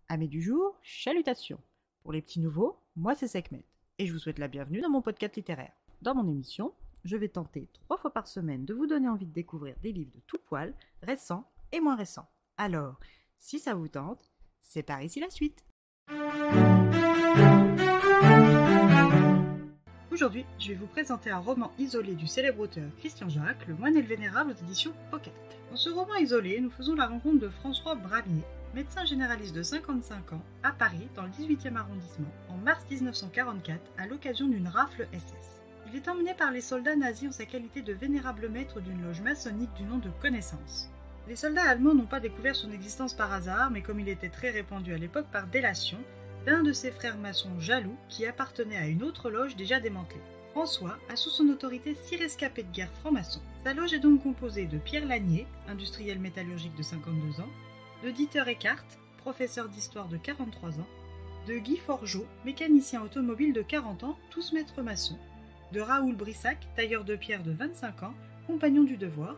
Amis du jour, chalutations. Pour les petits nouveaux, moi c'est Sekhmet et je vous souhaite la bienvenue dans mon podcast littéraire. Dans mon émission, je vais tenter 3 fois par semaine de vous donner envie de découvrir des livres de tout poil, récents et moins récents. Alors, si ça vous tente, c'est par ici la suite. Aujourd'hui, je vais vous présenter un roman isolé du célèbre auteur Christian Jacques, Le Moine et le Vénérable aux éditions Pocket. Dans ce roman isolé, nous faisons la rencontre de François Bramier, médecin généraliste de 55 ans, à Paris, dans le 18e arrondissement, en mars 1944, à l'occasion d'une rafle SS. Il est emmené par les soldats nazis en sa qualité de vénérable maître d'une loge maçonnique du nom de Connaissance. Les soldats allemands n'ont pas découvert son existence par hasard, mais comme il était très répandu à l'époque par délation, d'un de ses frères maçons jaloux qui appartenait à une autre loge déjà démantelée. François a sous son autorité 6 rescapés de guerre francs-maçons. Sa loge est donc composée de Pierre Lanier, industriel métallurgique de 52 ans, de Dieter Eckart, professeur d'histoire de 43 ans, de Guy Forgeot, mécanicien automobile de 40 ans, tous maîtres maçons, de Raoul Brissac, tailleur de pierre de 25 ans, compagnon du devoir,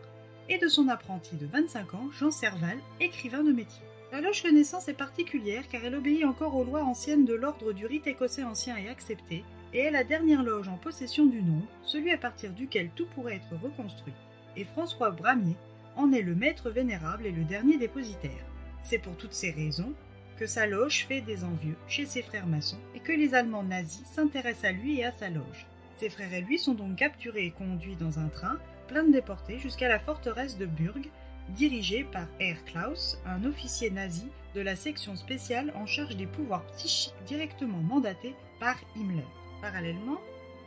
et de son apprenti de 25 ans, Jean Serval, écrivain de métier. La loge Connaissance est particulière car elle obéit encore aux lois anciennes de l'ordre du rite écossais ancien et accepté, et est la dernière loge en possession du nom, celui à partir duquel tout pourrait être reconstruit. Et François Bramier en est le maître vénérable et le dernier dépositaire. C'est pour toutes ces raisons que sa loge fait des envieux chez ses frères maçons et que les Allemands nazis s'intéressent à lui et à sa loge. Ses frères et lui sont donc capturés et conduits dans un train plein de déportés jusqu'à la forteresse de Burg, dirigée par Herr Klaus, un officier nazi de la section spéciale en charge des pouvoirs psychiques directement mandatés par Himmler. Parallèlement,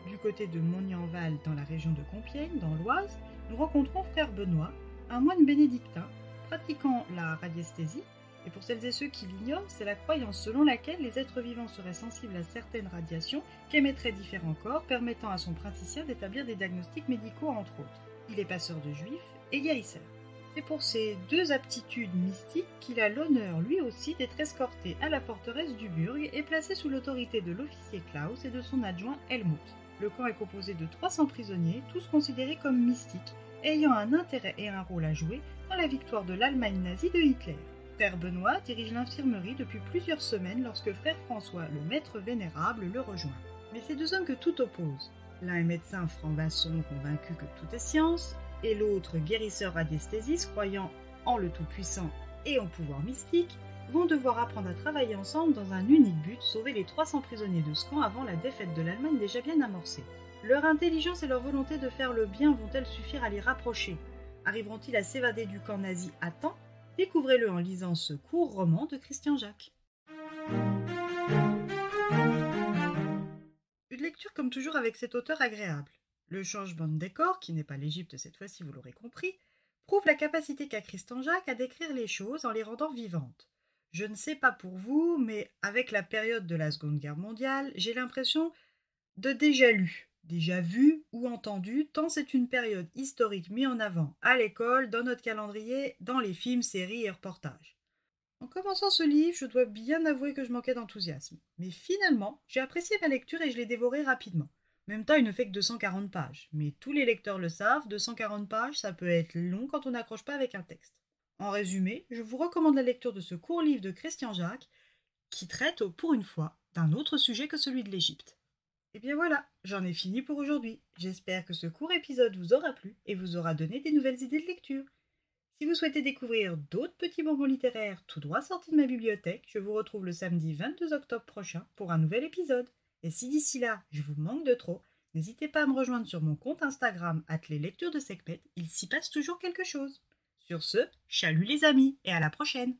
du côté de Mognanval dans la région de Compiègne, dans l'Oise, nous rencontrons frère Benoît, un moine bénédictin pratiquant la radiesthésie, et pour celles et ceux qui l'ignorent, c'est la croyance selon laquelle les êtres vivants seraient sensibles à certaines radiations qu'émettraient différents corps, permettant à son praticien d'établir des diagnostics médicaux entre autres. Il est passeur de juifs et guérisseur. C'est pour ces 2 aptitudes mystiques qu'il a l'honneur lui aussi d'être escorté à la forteresse du Burg et placé sous l'autorité de l'officier Klaus et de son adjoint Helmut. Le camp est composé de 300 prisonniers, tous considérés comme mystiques, ayant un intérêt et un rôle à jouer dans la victoire de l'Allemagne nazie de Hitler. Frère Benoît dirige l'infirmerie depuis plusieurs semaines lorsque frère François, le maître vénérable, le rejoint. Mais c'est 2 hommes que tout oppose. L'un est médecin franc-maçon convaincu que tout est science, et l'autre guérisseur radiesthésiste croyant en le Tout-Puissant et en pouvoir mystique, vont devoir apprendre à travailler ensemble dans un unique but, sauver les 300 prisonniers de ce camp avant la défaite de l'Allemagne déjà bien amorcée. Leur intelligence et leur volonté de faire le bien vont-elles suffire à les rapprocher? Arriveront-ils à s'évader du camp nazi à temps? Découvrez-le en lisant ce court roman de Christian Jacques. Une lecture comme toujours avec cet auteur agréable. Le changement de décor, qui n'est pas l'Égypte cette fois-ci, vous l'aurez compris, prouve la capacité qu'a Christian Jacques à décrire les choses en les rendant vivantes. Je ne sais pas pour vous, mais avec la période de la Seconde Guerre mondiale, j'ai l'impression de déjà lu, déjà vu ou entendu, tant c'est une période historique mise en avant à l'école, dans notre calendrier, dans les films, séries et reportages. En commençant ce livre, je dois bien avouer que je manquais d'enthousiasme. Mais finalement, j'ai apprécié ma lecture et je l'ai dévorée rapidement. En même temps, il ne fait que 240 pages. Mais tous les lecteurs le savent, 240 pages, ça peut être long quand on n'accroche pas avec un texte. En résumé, je vous recommande la lecture de ce court livre de Christian Jacques, qui traite, pour une fois, d'un autre sujet que celui de l'Égypte. Et bien voilà, j'en ai fini pour aujourd'hui. J'espère que ce court épisode vous aura plu et vous aura donné des nouvelles idées de lecture. Si vous souhaitez découvrir d'autres petits bonbons littéraires tout droit sortis de ma bibliothèque, je vous retrouve le samedi 22 octobre prochain pour un nouvel épisode. Et si d'ici là, je vous manque de trop, n'hésitez pas à me rejoindre sur mon compte Instagram @leslecturesdeSekhmet, il s'y passe toujours quelque chose. Sur ce, chalut les amis et à la prochaine!